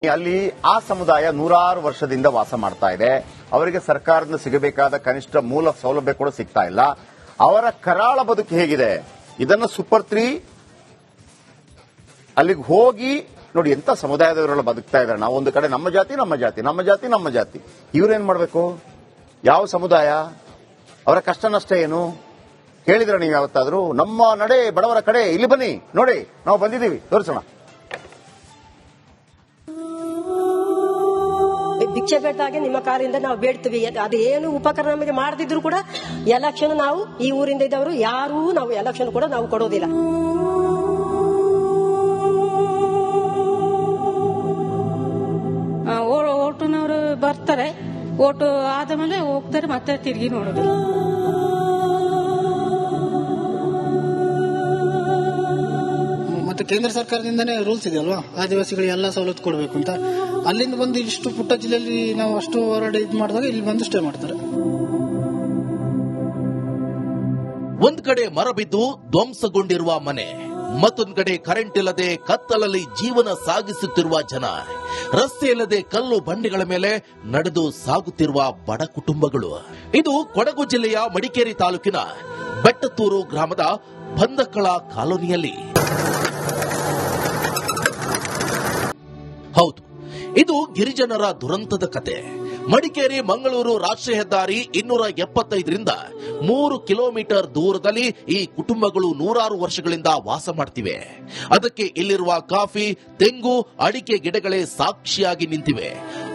ಅಲ್ಲಿ ಆ ಸಮುದಾಯ ನೂರಾರು ವರ್ಷದಿಂದ ವಾಸ ಮಾಡ್ತಾ ಇದೆ. ಅವರಿಗೆ ಸರ್ಕಾರದಿಂದ ಸಿಗಬೇಕಾದ ಕನಿಷ್ಠ ಮೂಲ ಸೌಲಭ್ಯ ಕೂಡ ಸಿಗ್ತಾ ಇಲ್ಲ. ಅವರ ಕರಾಳ ಬದುಕು ಹೇಗಿದೆ ಇದನ್ನು ಸೂಪರ್ 3 ಅಲ್ಲಿಗೆ ಹೋಗಿ ನೋಡಿ ಎಂತ ಸಮುದಾಯದವರೆಲ್ಲ ಬದುಕ್ತಾ ಇದ್ದಾರೆ. ನಾವು ಒಂದು ಕಡೆ ನಮ್ಮ ಜಾತಿ ನಮ್ಮ ಜಾತಿ ನಮ್ಮ ಜಾತಿ ನಮ್ಮ ಜಾತಿ, ಇವ್ರೇನ್ ಮಾಡಬೇಕು? ಯಾವ ಸಮುದಾಯ, ಅವರ ಕಷ್ಟ ನಷ್ಟ ಏನು ಕೇಳಿದ್ರೆ ನೀವು ಯಾವತ್ತಾದ್ರೂ? ನಮ್ಮ ನಡೆ ಬಡವರ ಕಡೆ, ಇಲ್ಲಿ ಬನ್ನಿ ನೋಡಿ ನಾವು ಬಂದಿದ್ದೀವಿ ತೋರಿಸೋಣ. ಭಿಕ್ಷೆ ಬೇಡ್ದಾಗೆ ನಿಮ್ಮ ಕಾರಿಂದ ನಾವು ಬೇಡ್ತೀವಿ. ಅದೇನು ಉಪಕರಣ ನಮಗೆ ಮಾಡದಿದ್ರು ಕೂಡ ಎಲೆಕ್ಷನ್ ನಾವು ಈ ಊರಿಂದ ಇದ್ದವರು ಯಾರೂ ನಾವು ಎಲೆಕ್ಷನ್ ಕೂಡ ನಾವು ಕೊಡೋದಿಲ್ಲ. ಓಟುನವರು ಬರ್ತಾರೆ, ಓಟು ಆದ ಮೇಲೆ ಹೋಗ್ತಾರೆ, ಮತ್ತೆ ತಿರುಗಿ ನೋಡೋದು. ಮತ್ತೆ ಕೇಂದ್ರ ಸರ್ಕಾರದಿಂದನೇ ರೂಲ್ಸ್ ಇದೆ ಅಲ್ವಾ, ಆದಿವಾಸಿಗಳಿಗೆ ಎಲ್ಲ ಸವಲತ್ತು ಕೊಡಬೇಕು ಅಂತ. ಅಲ್ಲಿಂದ ಬಂದು ಇಷ್ಟು ಪುಟ್ಟ ಜಿಲ್ಲೆಯಲ್ಲಿ ನಾವು ಅಷ್ಟು ಹೋರಾಟ ಇದು ಮಾಡಿದಾಗ ಇಲ್ಲಿ ಬಂದು ಸ್ಟೇ ಮಾಡ್ತಾರೆ. ಒಂದ್ ಕಡೆ ಮರ ಬಿದ್ದು ಧ್ವಂಸಗೊಂಡಿರುವ ಮನೆ, ಮತ್ತೊಂದು ಕಡೆ ಕರೆಂಟ್ ಇಲ್ಲದೆ ಕತ್ತಲಲ್ಲಿ ಜೀವನ ಸಾಗಿಸುತ್ತಿರುವ ಜನ, ರಸ್ತೆ ಇಲ್ಲದೆ ಕಲ್ಲು ಬಂಡೆಗಳ ಮೇಲೆ ನಡೆದು ಸಾಗುತ್ತಿರುವ ಬಡ ಕುಟುಂಬಗಳು. ಇದು ಕೊಡಗು ಜಿಲ್ಲೆಯ ಮಡಿಕೇರಿ ತಾಲೂಕಿನ ಬೆಟ್ಟತೂರು ಗ್ರಾಮದ ಬಂದಕ್ಕಳ ಕಾಲೋನಿಯಲ್ಲಿ. ಹೌದು, ಇದು ಗಿರಿಜನರ ದುರಂತದ ಕತೆ. ಮಡಿಕೇರಿ ಮಂಗಳೂರು ರಾಷ್ಟ್ರೀಯ ಹೆದ್ದಾರಿ 275ರಿಂದ 3 ಕಿಲೋಮೀಟರ್ ದೂರದಲ್ಲಿ ಈ ಕುಟುಂಬಗಳು ನೂರಾರು ವರ್ಷಗಳಿಂದ ವಾಸ ಮಾಡ್ತಿವೆ. ಅದಕ್ಕೆ ಇಲ್ಲಿರುವ ಕಾಫಿ, ತೆಂಗು, ಅಡಿಕೆ ಗಿಡಗಳೇ ಸಾಕ್ಷಿಯಾಗಿ ನಿಂತಿವೆ.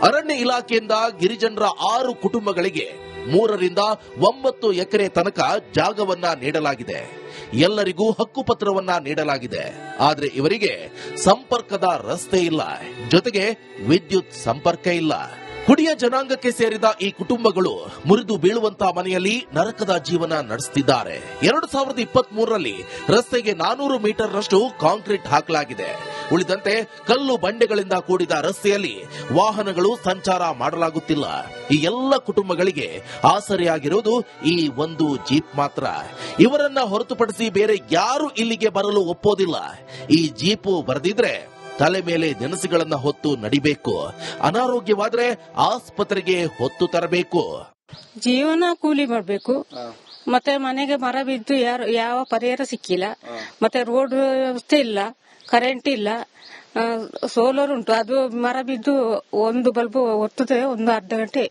ಅರಣ್ಯ ಇಲಾಖೆಯಿಂದ ಗಿರಿಜನರ 6 ಕುಟುಂಬಗಳಿಗೆ 3 ರಿಂದ 9 ಎಕರೆ ತನಕ ಜಾಗವನ್ನ ನೀಡಲಾಗಿದೆ. ಎಲ್ಲರಿಗೂ ಹಕ್ಕುಪತ್ರವನ್ನ ನೀಡಲಾಗಿದೆ. ಆದರೆ ಇವರಿಗೆ ಸಂಪರ್ಕದ ರಸ್ತೆ ಇಲ್ಲ, ಜೊತೆಗೆ ವಿದ್ಯುತ್ ಸಂಪರ್ಕ ಇಲ್ಲ. ಕುಡಿಯ ಜನಾಂಗಕ್ಕೆ ಸೇರಿದ ಈ ಕುಟುಂಬಗಳು ಮುರಿದು ಬೀಳುವಂತಹ ಮನೆಯಲ್ಲಿ ನರಕದ ಜೀವನ ನಡೆಸುತ್ತಿದ್ದಾರೆ. 2023ರಲ್ಲಿ ರಸ್ತೆಗೆ 400 ಮೀಟರ್ನಷ್ಟು ಕಾಂಕ್ರೀಟ್ ಹಾಕಲಾಗಿದೆ. ಉಳಿದಂತೆ ಕಲ್ಲು ಬಂಡೆಗಳಿಂದ ಕೂಡಿದ ರಸ್ತೆಯಲ್ಲಿ ವಾಹನಗಳು ಸಂಚಾರ ಮಾಡಲಾಗುತ್ತಿಲ್ಲ. ಈ ಎಲ್ಲ ಕುಟುಂಬಗಳಿಗೆ ಆಸರೆಯಾಗಿರುವುದು ಈ ಒಂದು ಜೀಪ್ ಮಾತ್ರ. ಇವರನ್ನ ಹೊರತುಪಡಿಸಿ ಬೇರೆ ಯಾರು ಇಲ್ಲಿಗೆ ಬರಲು ಒಪ್ಪೋದಿಲ್ಲ. ಈ ಜೀಪು ಬರೆದಿದ್ರೆ ತಲೆ ಮೇಲೆ ದಿನಸಿಗಳನ್ನ ಹೊತ್ತು ನಡಿಬೇಕು, ಅನಾರೋಗ್ಯವಾದ್ರೆ ಆಸ್ಪತ್ರೆಗೆ ಹೊತ್ತು ತರಬೇಕು. ಜೀವನ ಕೂಲಿ ಮಾಡಬೇಕು. ಮತ್ತೆ ಮನೆಗೆ ಮರ ಬಿದ್ದು ಯಾವ ಪರಿಹಾರ ಸಿಕ್ಕಿಲ್ಲ. ಮತ್ತೆ ರೋಡ್ ವ್ಯವಸ್ಥೆ ಇಲ್ಲ, ಕರೆಂಟ್ ಇಲ್ಲ, ಸೋಲಾರ್ ಉಂಟು. ಅದು ಮರ ಬಿದ್ದು ಒಂದು ಬಲ್ಬ್ ಒತ್ತುತ್ತದೆ, ಒಂದು ಅರ್ಧ ಗಂಟೆ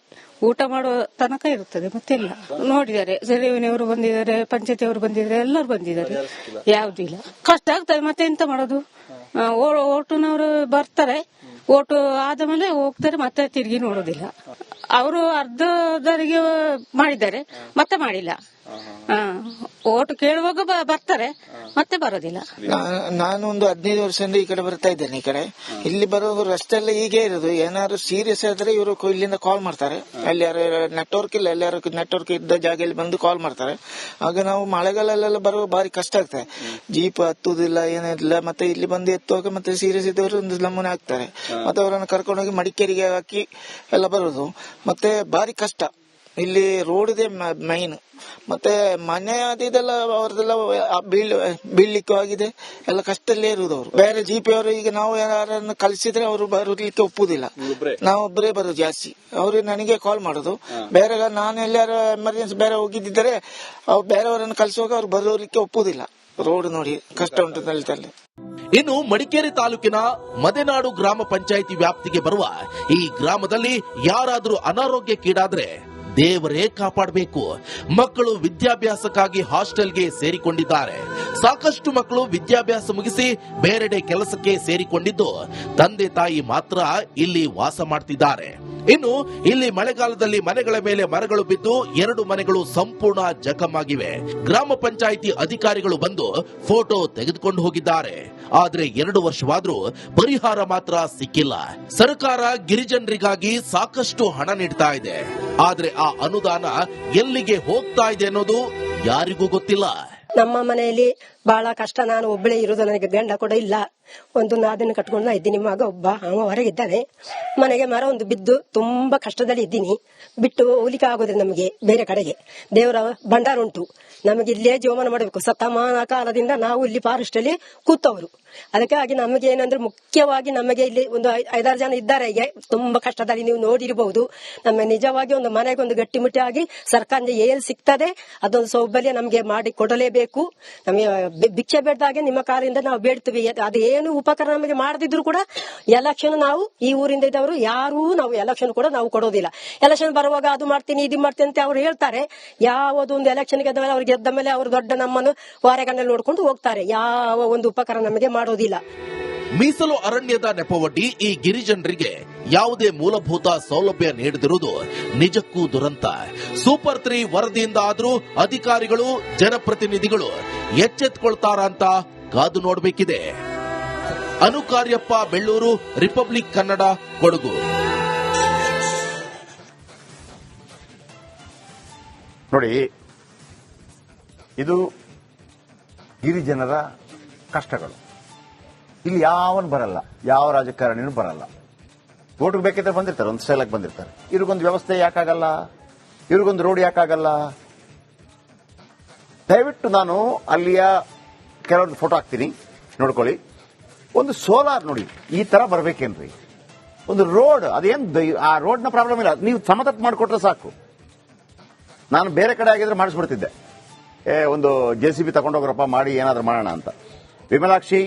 ಊಟ ಮಾಡೋ ತನಕ ಇರುತ್ತದೆ, ಮತ್ತೆ ಇಲ್ಲ. ನೋಡಿದ್ದಾರೆ, ರೆವಿನ್ಯೂವರು ಬಂದಿದ್ದಾರೆ, ಪಂಚಾಯತಿಯವರು ಬಂದಿದ್ದಾರೆ, ಎಲ್ಲರೂ ಬಂದಿದ್ದಾರೆ, ಯಾವ್ದು ಇಲ್ಲ. ಕಷ್ಟ ಆಗ್ತದೆ, ಮತ್ತೆ ಎಂತ ಮಾಡೋದು? ಓಟುನವರು ಬರ್ತಾರೆ, ಓಟು ಆದ ಮೇಲೆ ಹೋಗ್ತಾರೆ, ಮತ್ತೆ ತಿರುಗಿ ನೋಡೋದಿಲ್ಲ. ಅವರು ಅರ್ಧದವರೆಗೆ ಮಾಡಿದ್ದಾರೆ, ಮತ್ತೆ ಮಾಡಿಲ್ಲ. ಓಟು ಕೇಳುವಾಗ ಬರ್ತಾರೆ, ಮತ್ತೆ ಬರೋದಿಲ್ಲ. ನಾನು ಒಂದು 15 ವರ್ಷದಿಂದ ಈ ಕಡೆ ಬರ್ತಾ ಇದ್ದೇನೆ. ಈ ಕಡೆ ಇಲ್ಲಿ ಬರೋ ರಸ್ತೆ ಎಲ್ಲ ಹೀಗೆ ಇರೋದು. ಏನಾದ್ರು ಸೀರಿಯಸ್ ಆದ್ರೆ ಇವರು ಇಲ್ಲಿಂದ ಕಾಲ್ ಮಾಡ್ತಾರೆ. ಅಲ್ಲಿ ಯಾರು ನೆಟ್ವರ್ಕ್ ಇಲ್ಲ, ಎಲ್ಲಾರು ನೆಟ್ವರ್ಕ್ ಇದ್ದ ಜಾಗದಲ್ಲಿ ಬಂದು ಕಾಲ್ ಮಾಡ್ತಾರೆ. ಆಗ ನಾವು ಮಳೆಗಾಲಲ್ಲೆಲ್ಲ ಬರುವ ಬಾರಿ ಕಷ್ಟ ಆಗ್ತದೆ. ಜೀಪ್ ಹತ್ತುದಿಲ್ಲ, ಏನಿಲ್ಲ. ಮತ್ತೆ ಇಲ್ಲಿ ಬಂದು ಎತ್ತುವಾಗ ಮತ್ತೆ ಸೀರಿಯಸ್ ಇದ್ದವರು ಒಂದು ನಮೂನೆ ಆಗ್ತಾರೆ. ಮತ್ತೆ ಅವರನ್ನು ಕರ್ಕೊಂಡೋಗಿ ಮಡಿಕೇರಿಗೆ ಹಾಕಿ ಎಲ್ಲ ಬರೋದು. ಮತ್ತೆ ಬಾರಿ ಕಷ್ಟ. ಇಲ್ಲಿ ರೋಡ್ ಇದೆ ಮೈನ್. ಮತ್ತೆ ಮನೆ ಅದೆಲ್ಲ ಅವ್ರದೆಲ್ಲ ಬೀಳ್ಲಿಕ್ಕೂ ಆಗಿದೆ, ಎಲ್ಲ ಕಷ್ಟದಲ್ಲೇ ಇರುವುದು ಅವರು. ಬೇರೆ ಜಿಪಿ ಅವರು ಈಗ ನಾವು ಯಾರನ್ನು ಕಳಿಸಿದ್ರೆ ಅವರು ಬರಲಿಕ್ಕೆ ಒಪ್ಪುದಿಲ್ಲ. ನಾವು ಒಬ್ಬರೇ ಬರೋದು ಜಾಸ್ತಿ. ಅವರು ನನಗೆ ಕಾಲ್ ಮಾಡೋದು. ಬೇರೆ ನಾನು ಎಲ್ಲಾರು ಎಮರ್ಜೆನ್ಸಿ ಬೇರೆ ಹೋಗಿದ್ದರೆ ಅವ್ರು ಬೇರೆಯವರನ್ನು ಕಳಿಸುವಾಗ ಅವ್ರು ಬರೋಲಿಕ್ಕೆ ಒಪ್ಪುದಿಲ್ಲ. ರೋಡ್ ನೋಡಿ ಕಷ್ಟ ಉಂಟು ನಲ್ಲಿದಲ್ಲಿ. ಇನ್ನು ಮಡಿಕೇರಿ ತಾಲೂಕಿನ ಮದೆನಾಡು ಗ್ರಾಮ ಪಂಚಾಯಿತಿ ವ್ಯಾಪ್ತಿಗೆ ಬರುವ ಈ ಗ್ರಾಮದಲ್ಲಿ ಯಾರಾದರೂ ಅನಾರೋಗ್ಯಕ್ಕೀಡಾದ್ರೆ ದೇವರೇ ಕಾಪಾಡಬೇಕು. ಮಕ್ಕಳು ವಿದ್ಯಾಭ್ಯಾಸಕ್ಕಾಗಿ ಹಾಸ್ಟೆಲ್ಗೆ ಸೇರಿಕೊಂಡಿದ್ದಾರೆ. ಸಾಕಷ್ಟು ಮಕ್ಕಳು ವಿದ್ಯಾಭ್ಯಾಸ ಮುಗಿಸಿ ಬೇರೆಡೆ ಕೆಲಸಕ್ಕೆ ಸೇರಿಕೊಂಡಿದ್ದು, ತಂದೆ ತಾಯಿ ಮಾತ್ರ ಇಲ್ಲಿ ವಾಸ ಮಾಡ್ತಿದ್ದಾರೆ. ಇನ್ನು ಇಲ್ಲಿ ಮಳೆಗಾಲದಲ್ಲಿ ಮನೆಗಳ ಮೇಲೆ ಮರಗಳು ಬಿದ್ದು 2 ಮನೆಗಳು ಸಂಪೂರ್ಣ ಜಖಮಾಗಿವೆ. ಗ್ರಾಮ ಪಂಚಾಯಿತಿ ಅಧಿಕಾರಿಗಳು ಬಂದು ಫೋಟೋ ತೆಗೆದುಕೊಂಡು ಹೋಗಿದ್ದಾರೆ. ಆದ್ರೆ 2 ವರ್ಷವಾದ್ರೂ ಪರಿಹಾರ ಮಾತ್ರ ಸಿಕ್ಕಿಲ್ಲ. ಸರ್ಕಾರ ಗಿರಿಜನರಿಗಾಗಿ ಸಾಕಷ್ಟು ಹಣ ನೀಡ್ತಾ ಇದೆ, ಆದ್ರೆ ಆ ಅನುದಾನ ಎಲ್ಲಿಗೆ ಹೋಗ್ತಾ ಇದೆ ಅನ್ನೋದು ಯಾರಿಗೂ ಗೊತ್ತಿಲ್ಲ. ನಮ್ಮ ಮನೆಯಲ್ಲಿ ಬಹಳ ಕಷ್ಟ. ನಾನು ಒಬ್ಬಳೇ ಇರೋದು, ನನಗೆ ಗಂಡ ಕೂಡ ಇಲ್ಲ. ಒಂದು ನಾದನ್ನು ಕಟ್ಕೊಂಡು ನಾ ಇದ್ದೀನಿ. ಮಗ ಒಬ್ಬ ಅವ ಹೊರಗಿದ್ದಾನೆ. ಮನೆಗೆ ಮರ ಒಂದು ಬಿದ್ದು ತುಂಬಾ ಕಷ್ಟದಲ್ಲಿ ಇದ್ದೀನಿ. ಬಿಟ್ಟು ಹೋಗ್ಲಿಕ್ಕೆ ಆಗೋದ್ರೆ ನಮಗೆ ಬೇರೆ ಕಡೆಗೆ. ದೇವರ ಭಂಡಾರ ಉಂಟು, ನಮಗೆ ಇಲ್ಲೇ ಜೀವಮಾನ ಮಾಡಬೇಕು. ಶತಮಾನ ಕಾಲದಿಂದ ನಾವು ಇಲ್ಲಿ ಫಾರೆಸ್ಟ್ ಅಲ್ಲಿ ಕೂತವರು. ಅದಕ್ಕಾಗಿ ನಮಗೆ ಏನಂದ್ರೆ ಮುಖ್ಯವಾಗಿ ನಮಗೆ ಇಲ್ಲಿ ಒಂದು 5-6 ಜನ ಇದ್ದಾರೆ. ಈಗ ತುಂಬಾ ಕಷ್ಟದಲ್ಲಿ ನೀವು ನೋಡಿರಬಹುದು. ನಮಗೆ ನಿಜವಾಗಿ ಒಂದು ಮನೆಗೆ ಒಂದು ಗಟ್ಟಿಮುಟ್ಟಿಯಾಗಿ ಸರ್ಕಾರದಿಂದ ಏನ್ ಸಿಗ್ತದೆ ಅದೊಂದು ಸೌಲಭ್ಯ ನಮಗೆ ಮಾಡಿ ಕೊಡಲೇಬೇಕು. ನಮಗೆ ಭಿಕ್ಷೆ ಬೇಡ್ದಾಗೆ ನಿಮ್ಮ ಕಾಲಿಂದ ನಾವು ಬೇಡ್ತೀವಿ. ಅದೇನು ಉಪಕರಣ ನಮಗೆ ಮಾಡದಿದ್ರು ಕೂಡ ಎಲೆಕ್ಷನ್ ನಾವು ಈ ಊರಿಂದ ಇದ್ದವರು ಯಾರೂ ನಾವು ಎಲೆಕ್ಷನ್ ಕೂಡ ನಾವು ಕೊಡೋದಿಲ್ಲ. ಎಲೆಕ್ಷನ್ ಬರುವಾಗ ಅದು ಮಾಡ್ತೀನಿ ಇದು ಮಾಡ್ತೀನಿ ಅಂತ ಅವ್ರು ಹೇಳ್ತಾರೆ. ಯಾವುದೊಂದು ಎಲೆಕ್ಷನ್ ಗೆದ್ದ ಮೇಲೆ ಅವ್ರು ಗೆದ್ದ ಮೇಲೆ ಅವರು ದೊಡ್ಡ ನಮ್ಮನ್ನು ವಾರೆಗಣ್ಣಲ್ಲಿ ನೋಡ್ಕೊಂಡು ಹೋಗ್ತಾರೆ. ಯಾವ ಒಂದು ಉಪಕರಣ ನಮಗೆ ಮಾಡೋದಿಲ್ಲ. ಮೀಸಲು ಅರಣ್ಯದ ನೆಪವೊಡ್ಡಿ ಈ ಗಿರಿಜನರಿಗೆ ಯಾವುದೇ ಮೂಲಭೂತ ಸೌಲಭ್ಯ ನೀಡದಿರುವುದು ನಿಜಕ್ಕೂ ದುರಂತ. ಸೂಪರ್ 3 ವರದಿಯಿಂದ ಆದರೂ ಅಧಿಕಾರಿಗಳು ಜನಪ್ರತಿನಿಧಿಗಳು ಎಚ್ಚೆತ್ತುಕೊಳ್ತಾರ ಅಂತ ಕಾದು ನೋಡಬೇಕಿದೆ. ಅನುಕಾರ್ಯಪ್ಪ, ಬೆಳ್ಳೂರು, ರಿಪಬ್ಲಿಕ್ ಕನ್ನಡ, ಕೊಡಗು. ನೋಡಿ, ಇದು ಗಿರಿಜನರ ಕಷ್ಟಗಳು. ಇಲ್ಲಿ ಯಾವನು ಬರಲ್ಲ, ಯಾವ ರಾಜಕಾರಣಿನೂ ಬರಲ್ಲ. ಓಟ್ಗೆ ಬೇಕಿದ್ರೆ ಬಂದಿರ್ತಾರೆ, ಒಂದು ಸ್ಟೈಲಾಗಿ ಬಂದಿರ್ತಾರೆ. ಇವ್ರಿಗೊಂದು ವ್ಯವಸ್ಥೆ ಯಾಕಾಗಲ್ಲ, ಇವ್ರಿಗೊಂದು ರೋಡ್ ಯಾಕಾಗಲ್ಲ? ದಯವಿಟ್ಟು ನಾನು ಅಲ್ಲಿಯ ಕೆಲವೊಂದು ಫೋಟೋ ಹಾಕ್ತೀನಿ, ನೋಡ್ಕೊಳ್ಳಿ. ಒಂದು ಸೋಲಾರ್ ನೋಡಿ, ಈ ತರ ಬರ್ಬೇಕೇನ್ರಿ? ಒಂದು ರೋಡ್, ಅದೇನು ಆ ರೋಡ್ನ ಪ್ರಾಬ್ಲಮ್ ಇಲ್ಲ, ನೀವು ಸಮತಟ್ಟು ಮಾಡಿಕೊಟ್ರೆ ಸಾಕು. ನಾನು ಬೇರೆ ಕಡೆ ಆಗಿದ್ರೆ ಮಾಡಿಸ್ಬಿಡ್ತಿದ್ದೆ. ಒಂದು JCB ತಗೊಂಡೋಗ್ರಪ್ಪ, ಮಾಡಿ ಏನಾದ್ರೂ ಮಾಡೋಣ ಅಂತ. ವಿಮಲಾಕ್ಷಿ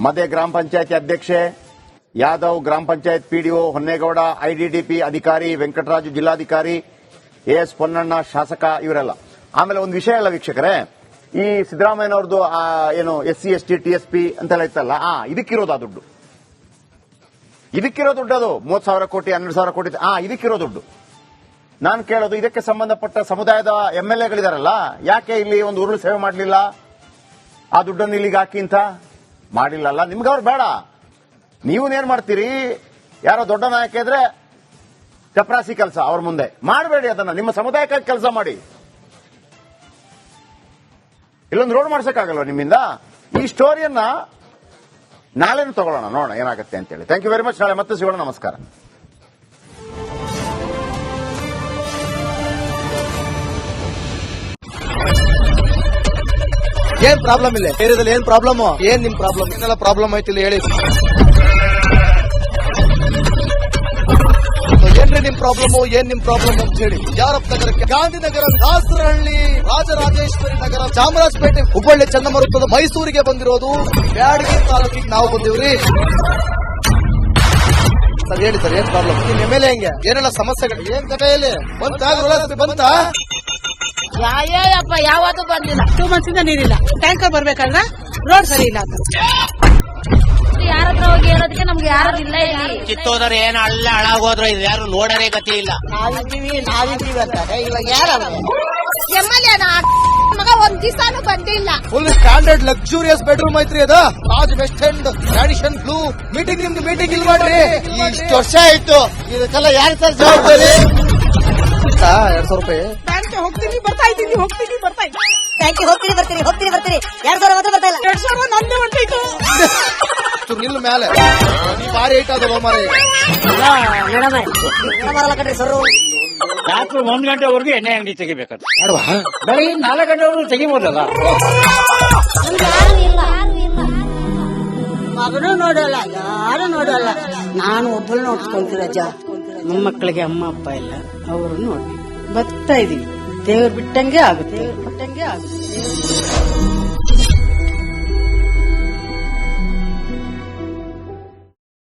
ಮಧ್ಯ ಗ್ರಾಮ ಪಂಚಾಯತಿ ಅಧ್ಯಕ್ಷೆ, ಯಾದವ್ ಗ್ರಾಮ ಪಂಚಾಯತ್ PDO, ಹೊನ್ನೇಗೌಡ IDDP ಅಧಿಕಾರಿ, ವೆಂಕಟರಾಜು ಜಿಲ್ಲಾಧಿಕಾರಿ, AS ಪೊನ್ನಣ್ಣ ಶಾಸಕ, ಇವರೆಲ್ಲ. ಆಮೇಲೆ ಒಂದು ವಿಷಯ ಅಲ್ಲ ವೀಕ್ಷಕರೇ, ಈ ಸಿದ್ದರಾಮಯ್ಯನವ್ರದ್ದು ಏನು SC ST TSP ಅಂತೆಲ್ಲ ಇತ್ತಲ್ಲ, ಇದಕ್ಕಿರೋದು ಆ ದುಡ್ಡು, ಇದಕ್ಕಿರೋ ದುಡ್ಡು. ಅದು 30,000 ಕೋಟಿ 12,000 ಕೋಟಿ, ಇದಕ್ಕಿರೋ ದುಡ್ಡು. ನಾನು ಕೇಳೋದು, ಇದಕ್ಕೆ ಸಂಬಂಧಪಟ್ಟ ಸಮುದಾಯದ MLAಗಳಿದಾರಲ್ಲ, ಯಾಕೆ ಇಲ್ಲಿ ಒಂದು ಉರುಳು ಸೇವೆ ಮಾಡಲಿಲ್ಲ? ಆ ದುಡ್ಡನ್ನು ಇಲ್ಲಿಗೆ ಹಾಕಿ ಅಂತ ಮಾಡಿಲ್ಲಲ್ಲ. ನಿಮ್ಗೆ ಅವ್ರು ಬೇಡ, ನೀವನ್ನೇನ್ ಮಾಡ್ತೀರಿ? ಯಾರೋ ದೊಡ್ಡ ನಾಯಕ ಇದ್ರೆ ಚಪ್ರಾಸಿ ಕೆಲಸ ಅವ್ರ ಮುಂದೆ ಮಾಡಬೇಡಿ. ಅದನ್ನ ನಿಮ್ಮ ಸಮುದಾಯಕ್ಕಾಗಿ ಕೆಲಸ ಮಾಡಿ. ಇಲ್ಲೊಂದು ರೋಡ್ ಮಾಡ್ಸಕ್ಕಾಗಲ್ವ ನಿಮ್ಮಿಂದ? ಈ ಸ್ಟೋರಿಯನ್ನ ನಾಳೆನೂ ತಗೊಳ್ಳೋಣ, ನೋಡೋಣ ಏನಾಗುತ್ತೆ ಅಂತೇಳಿ. Thank you very much. ನಾಳೆ ಮತ್ತೆ ಸಿಗೋಣ. ನಮಸ್ಕಾರ. ಏನ್ ಪ್ರಾಬ್ಲಮ್ ಇಲ್ಲ ಏರಿಯಾದಲ್ಲಿ? ಏನ್ ಪ್ರಾಬ್ಲಮ್? ಏನ್ ನಿಮ್ ಪ್ರಾಬ್ಲಮ್? ಏನೆಲ್ಲ ಪ್ರಾಬ್ಲಮ್ ಐತಿಲ್ಲ ಹೇಳಿ. ಏನ್ರಿ ನಿಮ್ ಪ್ರಾಬ್ಲಮ್? ಏನ್ ನಿಮ್ ಪ್ರಾಬ್ಲಮ್ ಅಂತ ಹೇಳಿ. ಯಾರಪ್ಪ ನಗರಕ್ಕೆ? ಗಾಂಧಿನಗರ, ದಾಸರಹಳ್ಳಿ, ರಾಜರಾಜೇಶ್ವರಿ ನಗರ, ಚಾಮರಾಜಪೇಟೆ, ಹುಬ್ಬಳ್ಳಿ, ಚನ್ನಮರುತ್ತದ, ಮೈಸೂರಿಗೆ ಬಂದಿರೋದು. ಬ್ಯಾಡಗಿ ತಾಲೂಕಿಗೆ ನಾವು ಬಂದಿವ್ರಿ. ಸರ್ ಹೇಳಿ ಸರ್, ಏನ್ ಪ್ರಾಬ್ಲಮ್? ನಿಮ್ MLA ಹೆಂಗೆ? ಏನೆಲ್ಲ ಸಮಸ್ಯೆಗಳು? ಏನ್ ಕಥೆಯಲ್ಲಿ ಬಂತ? ಯಾಯಪ್ಪ ಯಾವತ್ತೂ ಬಂದಿಲ್ಲ. 2 months ಇಂದ ನೀರಿಲ್ಲ. ಟ್ಯಾಂಕರ್ ಬರ್ಬೇಕಲ್ಲ, ರೋಡ್ ಸರಿ ಇಲ್ಲ. ಯಾರ ಹತ್ರ ಹೋಗಿ ಹೇಳೋದಕ್ಕೆ ನಮ್ಗೆ ಯಾರು ಇಲ್ಲ. ಕಿತ್ತೋದ್ರೆ ಏನು ಅಲ್ಲ ಹಾಳಾಗೋದ್ರು, ಇದು ಯಾರು ನೋಡರೇ ಗತಿ ಇಲ್ಲ. ನಾವಿದ್ದೀವಿ ಅಂತಾರೆ, ಇವಾಗ ಯಾರು MLA ಮಗ ಒಂದ್ ದಿವಸಾನು ಬಂದಿಲ್ಲ. ಫುಲ್ ಸ್ಟ್ಯಾಂಡರ್ಡ್ ಲಕ್ಸುರಿಯಸ್ ಬೆಡ್ರೂಮ್ ಐತ್ರಿ ಅದು. Taj West End, Radisson Blu. Meeting ನಿಮ್ದು ಮೀಟಿಂಗ್ ಇಲ್ಲಿ ಮಾಡ್ರಿ. ಇಷ್ಟು ವರ್ಷ ಆಯ್ತು, ಇದಕ್ಕೆಲ್ಲ ಯಾರು ಸರ್ ಜವಾಬ್ದಾರಿ? 2,000 ರೂಪಾಯಿ ಬ್ಯಾಂಕ್ ಹೋಗ್ತೀನಿ ಬರ್ತಾ ಇದ್ದೀನಿ, ಬ್ಯಾಂಕಿಗೆ ಹೋಗ್ತೀನಿ ಬರ್ತೀನಿ 2,000 ಮಾತ್ರ ಬರ್ತಾ ಇಲ್ಲ. 2,000 ನಂದೇ ಹೊಂಟೈತು. ನಿಲ್ ಮೇಲೆ ಭಾರಿ ಐಟ್ ಅದು ಮಾರಿ. ಬರಲ್ಲ ಕಣ್ರಿ ಸರ್. ರಾತ್ರಿ 1 ಗಂಟೆವರೆಗೂ ಎಣ್ಣೆ ಅಂಗಡಿ ತೆಗಿಬೇಕಾದ್ರೆ ಬೆಳಗ್ಗೆ 4 ಗಂಟೆವರೆಗೂ ತೆಗಿಬೋದಲ್ಲ. ಮಗನೂ ನೋಡಲ್ಲ, ಯಾರು ನೋಡಲ್ಲ. ನಾನು ಒಬ್ಬಳು ನೋಡ್ಕೊಂತೀರಜ್ಜ. ಮೊಮ್ಮಕ್ಕಳಿಗೆ ಅಮ್ಮ ಅಪ್ಪ ಇಲ್ಲ, ಅವರು ನೋಡಿ ಬರ್ತಾ ಇದೀವಿ. ದೇವ್ರು ಬಿಟ್ಟಂಗೆ ಆಗುತ್ತೆ.